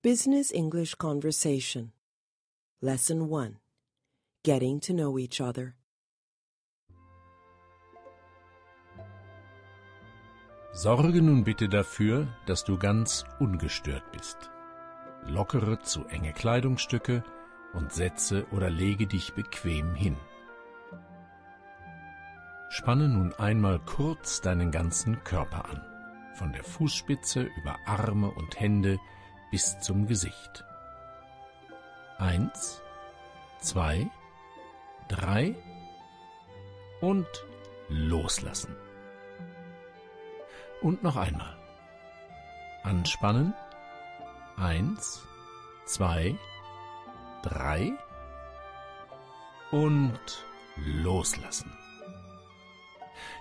Business English Conversation. Lesson 1. Getting to know each other. Sorge nun bitte dafür, dass du ganz ungestört bist. Lockere zu enge Kleidungsstücke und setze oder lege dich bequem hin. Spanne nun einmal kurz deinen ganzen Körper an, von der Fußspitze über Arme und Hände bis zum Gesicht. 1, 2, 3 und loslassen. Und noch einmal. Anspannen. 1, 2, 3 und loslassen.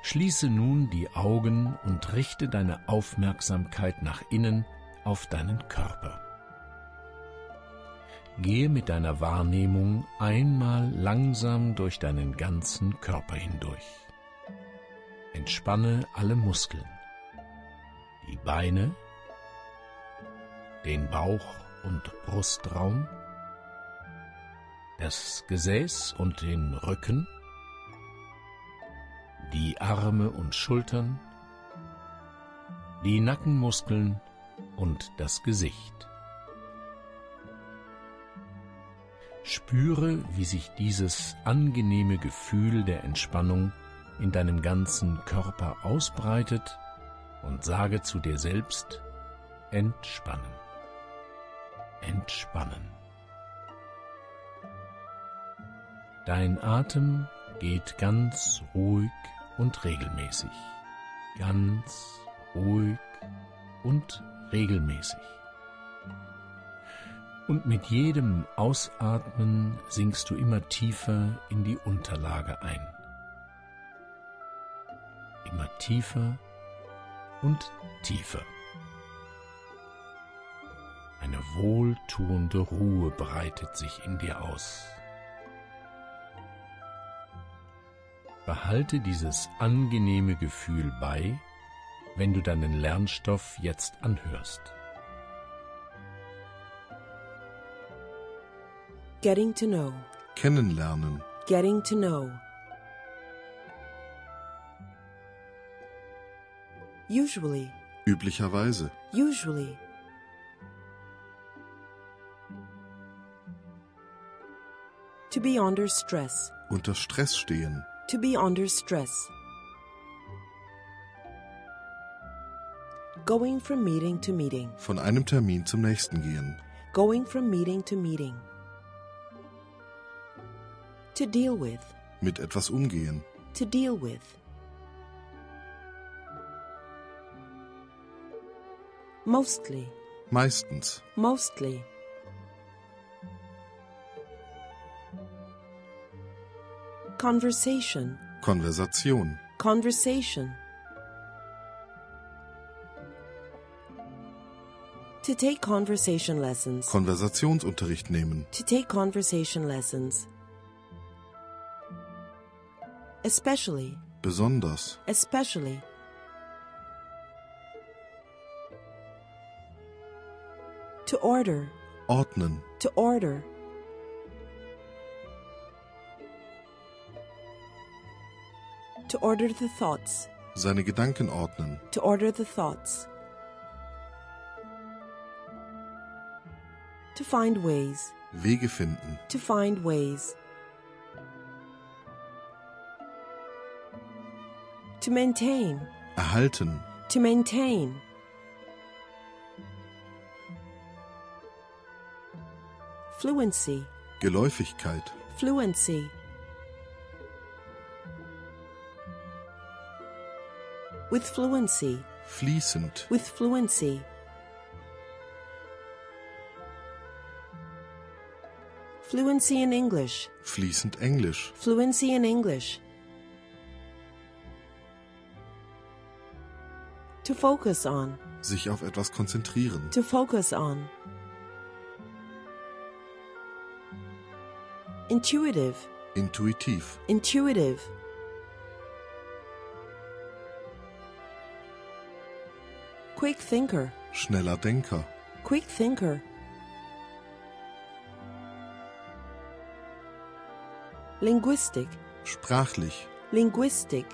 Schließe nun die Augen und richte deine Aufmerksamkeit nach innen auf deinen Körper. Gehe mit deiner Wahrnehmung einmal langsam durch deinen ganzen Körper hindurch. Entspanne alle Muskeln, die Beine, den Bauch- und Brustraum, das Gesäß und den Rücken, die Arme und Schultern, die Nackenmuskeln und das Gesicht. Spüre, wie sich dieses angenehme Gefühl der Entspannung in deinem ganzen Körper ausbreitet und sage zu dir selbst: Entspannen, entspannen. Dein Atem geht ganz ruhig und regelmäßig, ganz ruhig und regelmäßig. Und mit jedem Ausatmen sinkst du immer tiefer in die Unterlage ein. Immer tiefer und tiefer. Eine wohltuende Ruhe breitet sich in dir aus. Behalte dieses angenehme Gefühl bei, wenn du deinen Lernstoff jetzt anhörst. Getting to know. Kennenlernen. Getting to know. Usually. Üblicherweise. Usually. To be under stress. Unter Stress stehen. To be under stress. Going from meeting to meeting. Von einem Termin zum nächsten gehen. Going from meeting to meeting. To deal with. Mit etwas umgehen. To deal with. Mostly. Meistens. Mostly. Conversation. Konversation. Conversation. To take conversation lessons. Konversationsunterricht nehmen. To take conversation lessons. Especially. Besonders. Especially. To order. Ordnen. To order. To order the thoughts. Seine Gedanken ordnen. To order the thoughts. To find ways. Wege finden. To find ways. To maintain. Erhalten. To maintain. Fluency. Geläufigkeit. Fluency. With fluency. Fließend. With fluency. Fluency in English. Fließend Englisch. Fluency in English. To focus on. Sich auf etwas konzentrieren. To focus on. Intuitive. Intuitiv. Intuitive. Quick thinker. Schneller Denker. Quick thinker. linguistic, sprachlich, linguistic.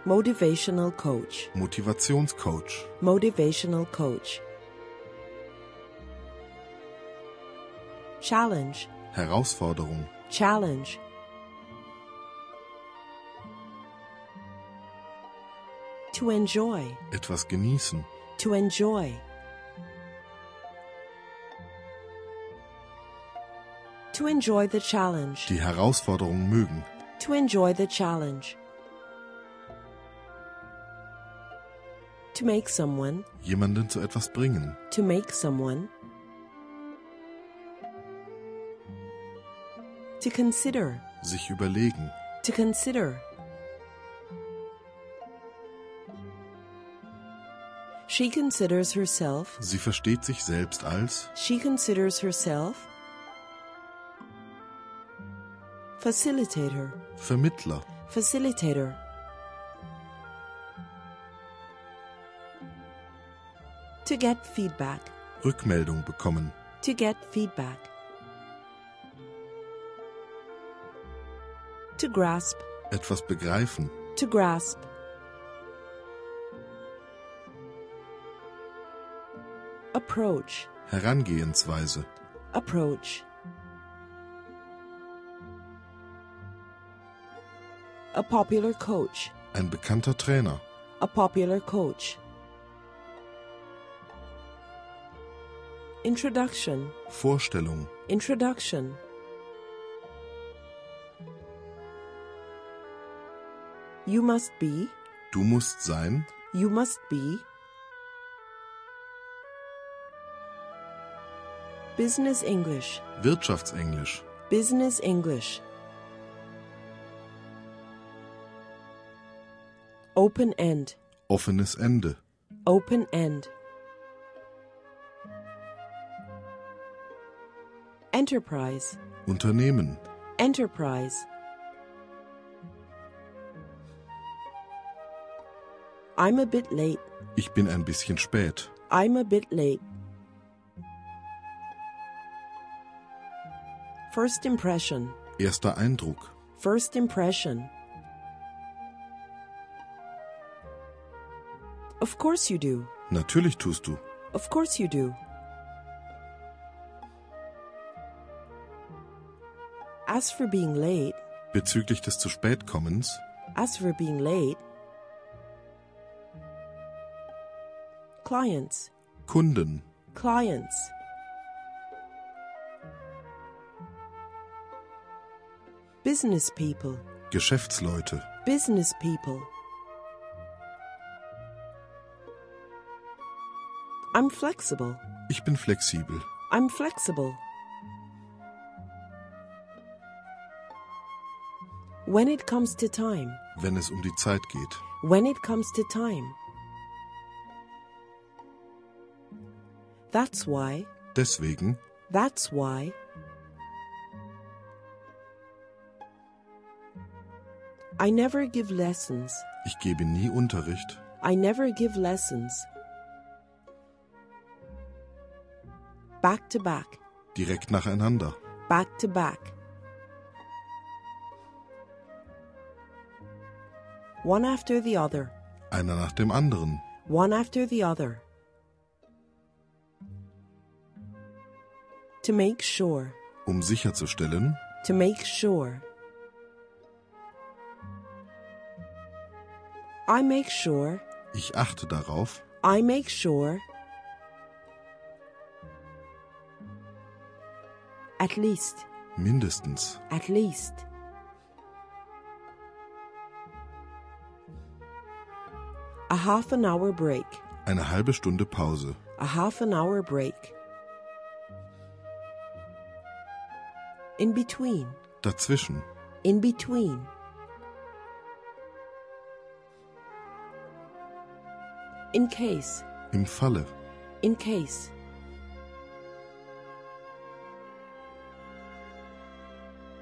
Motivational coach, Motivationscoach, motivational coach. Challenge, Herausforderung, challenge. To enjoy, etwas genießen, to enjoy. To enjoy the challenge, die Herausforderung mögen, to enjoy the challenge. To make someone, jemanden zu etwas bringen, to make someone. To consider, sich überlegen, to consider. She considers herself, sie versteht sich selbst als, she considers herself. Facilitator, Vermittler, facilitator. To get feedback, Rückmeldung bekommen, to get feedback. To grasp, etwas begreifen, to grasp. Approach, Herangehensweise, approach. A popular coach, ein bekannter Trainer, a popular coach. Introduction, Vorstellung, introduction. You must be, du musst sein, you must be. Business English, Wirtschaftsenglisch, business English. Open end, offenes Ende, open end. Enterprise, Unternehmen, enterprise. I'm a bit late, ich bin ein bisschen spät, I'm a bit late. First impression, erster Eindruck, first impression. Of course you do, natürlich tust du, of course you do. As for being late, bezüglich des zu spät kommens, as for being late. Clients, Kunden, clients. Business people, Geschäftsleute, business people. I'm flexible, ich bin flexibel, I'm flexible. When it comes to time, wenn es um die Zeit geht, when it comes to time. That's why, deswegen, that's why. I never give lessons, ich gebe nie Unterricht, I never give lessons. Back to back, direkt nacheinander, back to back. One after the other, einer nach dem anderen, one after the other. To make sure, sicherzustellen, to make sure. I make sure, ich achte darauf, I make sure. At least, mindestens, at least. A half an hour break, eine halbe Stunde Pause, a half an hour break. In between, dazwischen, in between. In case, im Falle, in case.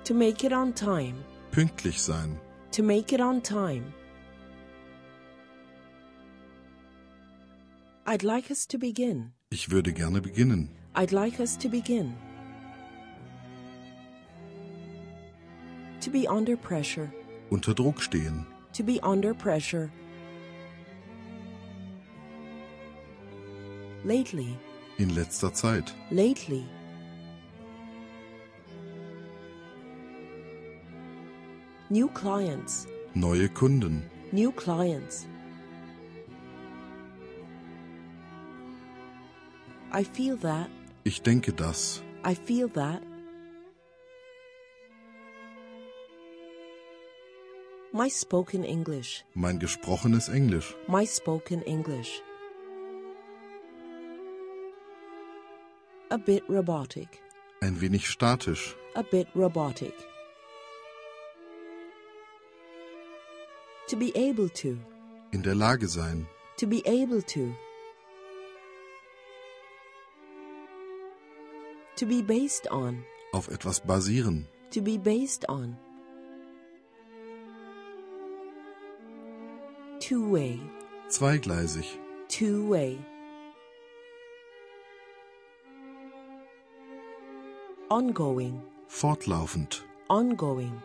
To make it on time, pünktlich sein, to make it on time. I'd like us to begin. ich würde gerne beginnen, I'd like us to begin. To be under pressure. Unter Druck stehen. To be under pressure. Lately. In letzter Zeit. Lately. New clients. Neue Kunden. New clients. I feel that. Ich denke das. I feel that. My spoken English. Mein gesprochenes Englisch. My spoken English. A bit robotic. Ein wenig statisch. A bit robotic. To be able to. In der Lage sein. To be able to. To be based on. Auf etwas basieren. To be based on. Two-way. Zweigleisig. Two-way. Ongoing. Fortlaufend. Ongoing.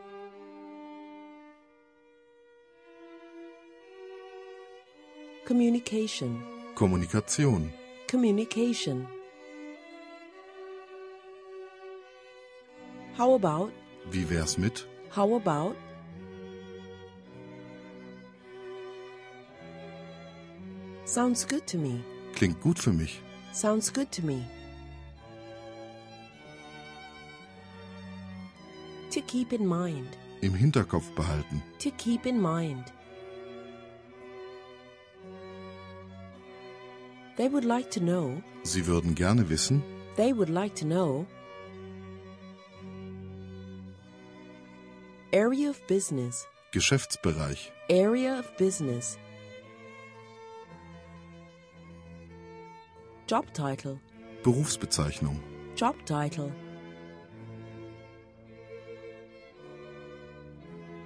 Communication. Kommunikation. Communication. How about? Wie wär's mit? How about? Sounds good to me. Klingt gut für mich. Sounds good to me. To keep in mind. Im Hinterkopf behalten. To keep in mind. They would like to know. Sie würden gerne wissen. They would like to know. Area of business. Geschäftsbereich. Area of business. Job title. Berufsbezeichnung. Job title.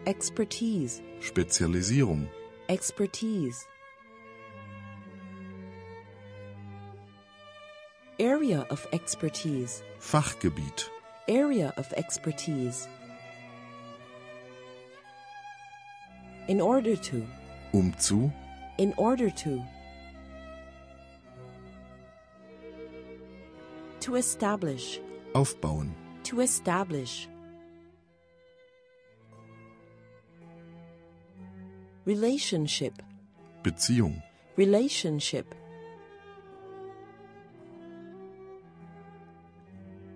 Expertise. Spezialisierung. Expertise. Area of expertise. Fachgebiet. Area of expertise. In order to. Zu. In order to. To establish. Aufbauen. To establish. Relationship. Beziehung. Relationship.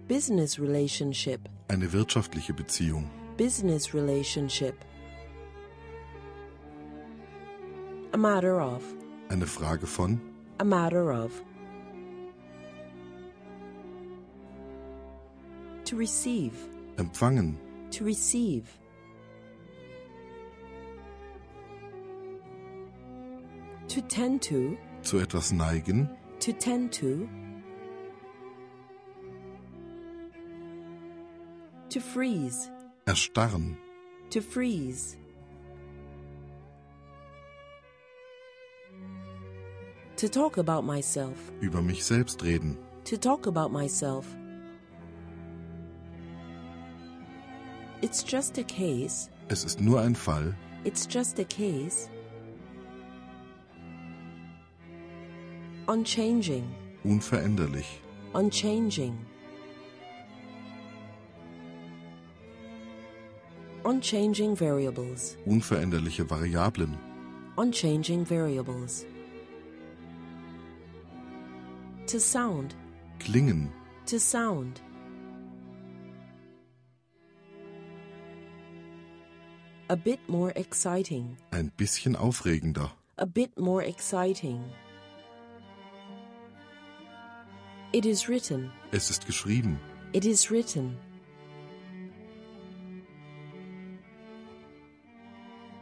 Business relationship. Eine wirtschaftliche Beziehung. Business relationship. A matter of. Eine Frage von. A matter of. To receive. Empfangen. To receive. To tend to. Zu etwas neigen. To tend to. To freeze. Erstarren. To freeze. To talk about myself. Über mich selbst reden. To talk about myself. It's just a case. Es ist nur ein Fall. It's just a case. Unchanging. Unveränderlich. Unchanging. Unchanging variables. Unveränderliche Variablen. Unchanging variables. To sound. Klingen. To sound. A bit more exciting. Ein bisschen aufregender. A bit more exciting. It is written. Es ist geschrieben. It is written.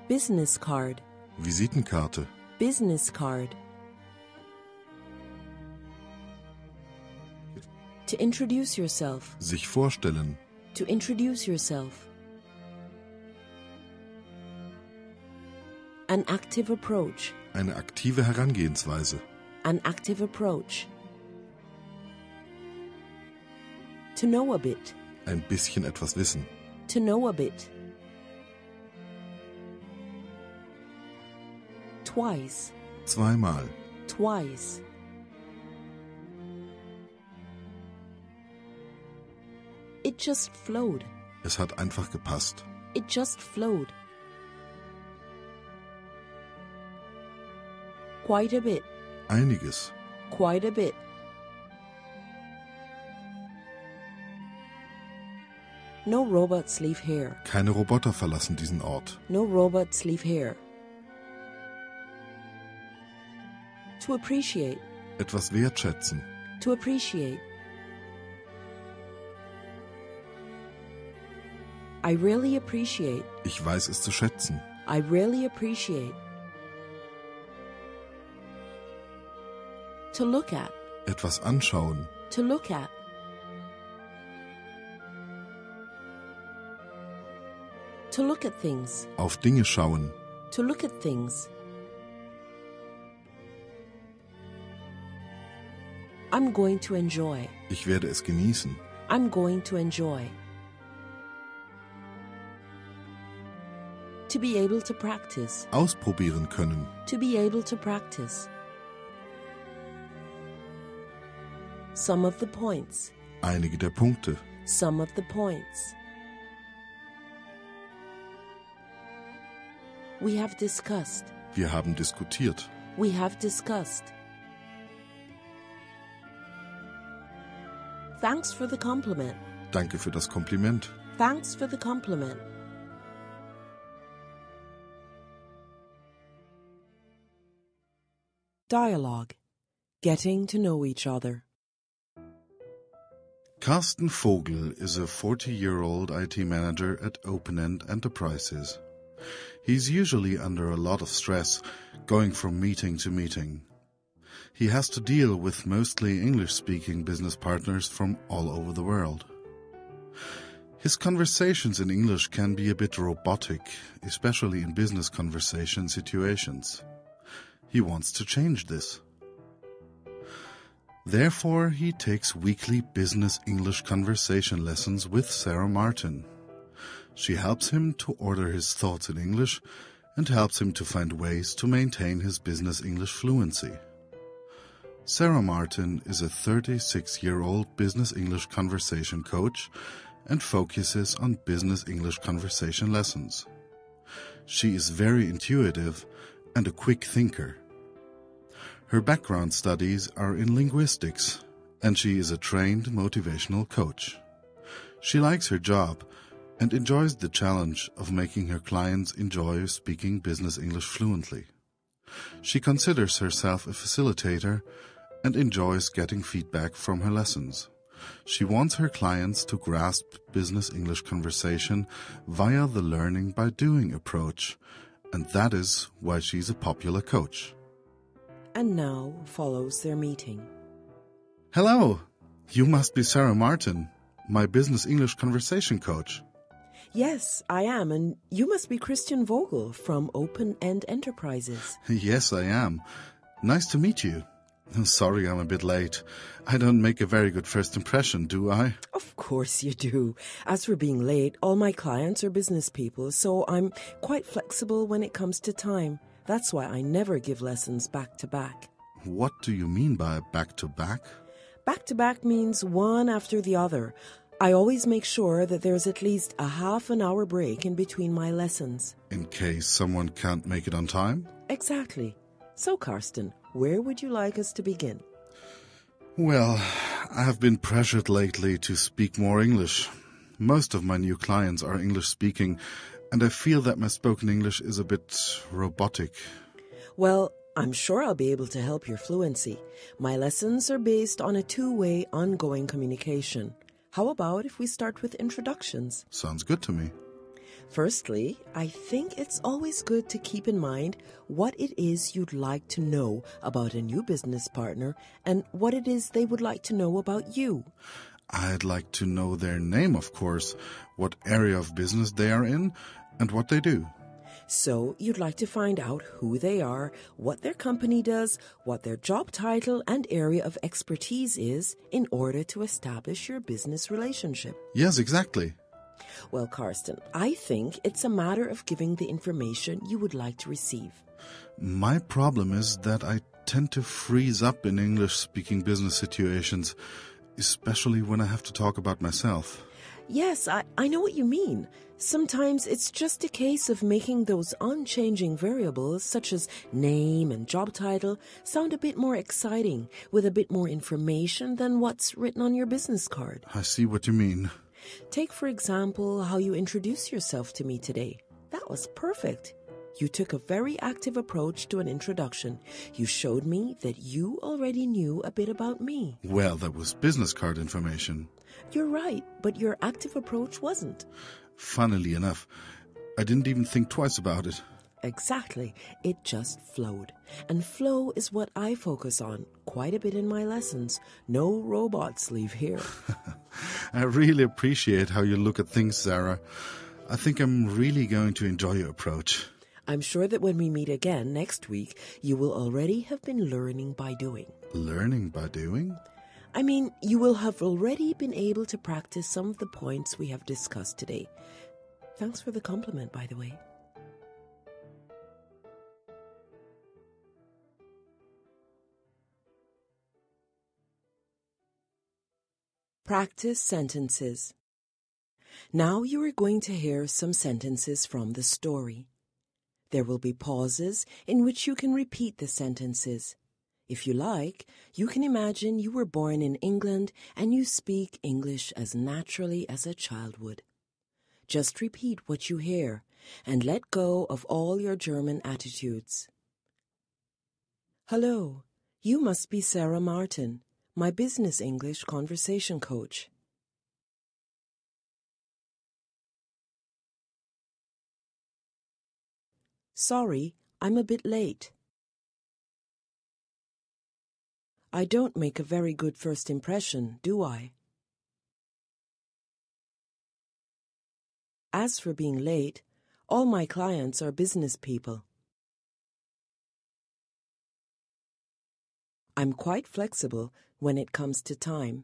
Business card. Visitenkarte. Business card. To introduce yourself. Sich vorstellen. To introduce yourself. An active approach. Eine aktive Herangehensweise. An active approach. To know a bit. Ein bisschen etwas wissen. To know a bit. Twice. Zweimal. Twice. It just flowed. Es hat einfach gepasst. It just flowed. Quite a bit. Einiges. Quite a bit. No robots leave here. Keine Roboter verlassen diesen Ort. No robots leave here. To appreciate. Etwas wertschätzen. To appreciate. I really appreciate. Ich weiß es zu schätzen. I really appreciate. To look at. Etwas anschauen. To look at. To look at things. Auf Dinge schauen. To look at things. I'm going to enjoy. Ich werde es genießen. I'm going to enjoy. To be able to practice. Ausprobieren können. To be able to practice. Some of the points. Einige der Punkte. Some of the points. We have discussed. Wir haben diskutiert. We have discussed. Thanks for the compliment. Danke für das Kompliment. Thanks for the compliment. Dialogue. Getting to know each other. Carsten Vogel is a 40-year-old IT manager at Open-End Enterprises. He's usually under a lot of stress, going from meeting to meeting. He has to deal with mostly English-speaking business partners from all over the world. His conversations in English can be a bit robotic, especially in business conversation situations. He wants to change this. Therefore, he takes weekly business English conversation lessons with Sarah Martin. She helps him to order his thoughts in English and helps him to find ways to maintain his business English fluency. Sarah Martin is a 36-year-old business English conversation coach and focuses on business English conversation lessons. She is very intuitive and a quick thinker. Her background studies are in linguistics, and she is a trained motivational coach. She likes her job and enjoys the challenge of making her clients enjoy speaking business English fluently. She considers herself a facilitator and enjoys getting feedback from her lessons. She wants her clients to grasp business English conversation via the learning by doing approach, and that is why she's a popular coach. And now follows their meeting. Hello, you must be Sarah Martin, my business English conversation coach. Yes, I am, and you must be Christian Vogel from Open-End Enterprises. Yes, I am. Nice to meet you. Sorry I'm a bit late. I don't make a very good first impression, do I? Of course you do. As for being late, all my clients are business people, so I'm quite flexible when it comes to time. That's why I never give lessons back-to-back. What do you mean by back-to-back? Back-to-back means one after the other. I always make sure that there's at least a half-an-hour break in between my lessons. In case someone can't make it on time? Exactly. So, Karsten, where would you like us to begin? Well, I have been pressured lately to speak more English. Most of my new clients are English-speaking, and I feel that my spoken English is a bit robotic. Well, I'm sure I'll be able to help your fluency. My lessons are based on a two-way ongoing communication. How about if we start with introductions? Sounds good to me. Firstly, I think it's always good to keep in mind what it is you'd like to know about a new business partner and what it is they would like to know about you. I'd like to know their name, of course, what area of business they are in, and what they do. So you'd like to find out who they are, what their company does, what their job title and area of expertise is in order to establish your business relationship. Yes, exactly. Well, Karsten, I think it's a matter of giving the information you would like to receive. My problem is that I tend to freeze up in English-speaking business situations, especially when I have to talk about myself. Yes, I know what you mean. Sometimes it's just a case of making those unchanging variables, such as name and job title, sound a bit more exciting, with a bit more information than what's written on your business card. I see what you mean. Take, for example, how you introduce yourself to me today. That was perfect. You took a very active approach to an introduction. You showed me that you already knew a bit about me. Well, that was business card information. You're right, but your active approach wasn't. Funnily enough, I didn't even think twice about it. Exactly. It just flowed. And flow is what I focus on quite a bit in my lessons. No robot sleeve here. I really appreciate how you look at things, Sarah. I think I'm really going to enjoy your approach. I'm sure that when we meet again next week, you will already have been learning by doing. Learning by doing? I mean, you will have already been able to practice some of the points we have discussed today. Thanks for the compliment, by the way. Practice sentences. Now you are going to hear some sentences from the story. There will be pauses in which you can repeat the sentences. If you like, you can imagine you were born in England and you speak English as naturally as a child would. Just repeat what you hear and let go of all your German attitudes. Hello, you must be Sarah Martin, my business English conversation coach. Sorry, I'm a bit late. I don't make a very good first impression, do I? As for being late, all my clients are business people. I'm quite flexible when it comes to time.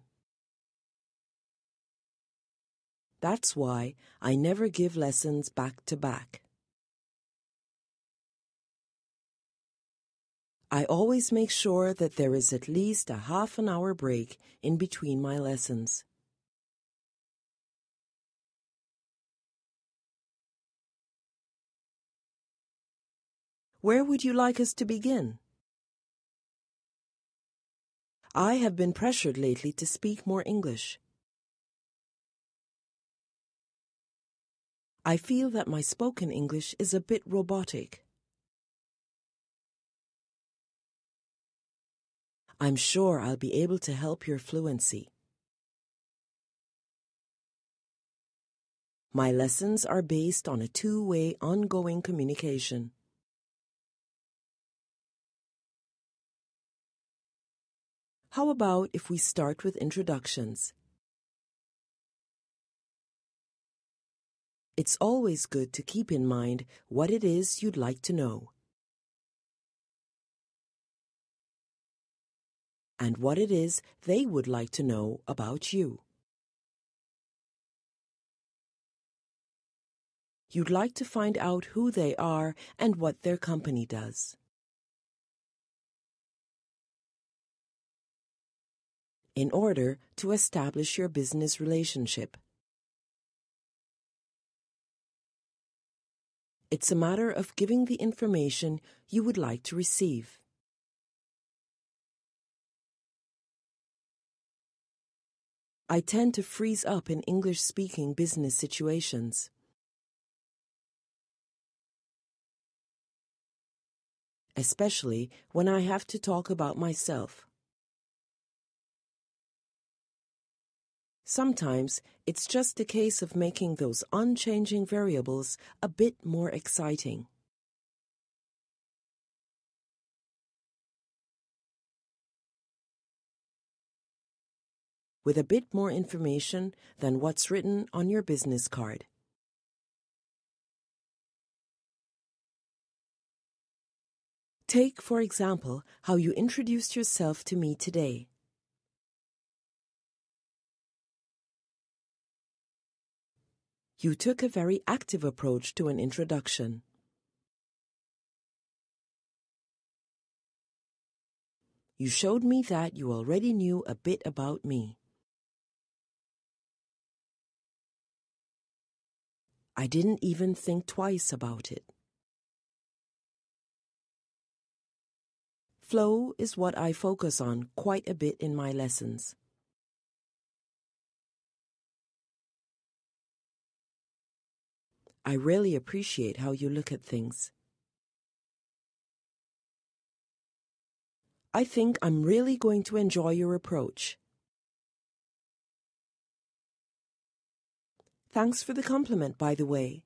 That's why I never give lessons back to back. I always make sure that there is at least a half an hour break in between my lessons. Where would you like us to begin? I have been pressured lately to speak more English. I feel that my spoken English is a bit robotic. I'm sure I'll be able to help your fluency. My lessons are based on a two-way ongoing communication. How about if we start with introductions? It's always good to keep in mind what it is you'd like to know. And what it is they would like to know about you. You'd like to find out who they are and what their company does. In order to establish your business relationship. It's a matter of giving the information you would like to receive. I tend to freeze up in English-speaking business situations. Especially when I have to talk about myself. Sometimes it's just a case of making those unchanging variables a bit more exciting. With a bit more information than what's written on your business card. Take, for example, how you introduced yourself to me today. You took a very active approach to an introduction. You showed me that you already knew a bit about me. I didn't even think twice about it. Flow is what I focus on quite a bit in my lessons. I really appreciate how you look at things. I think I'm really going to enjoy your approach. Thanks for the compliment, by the way.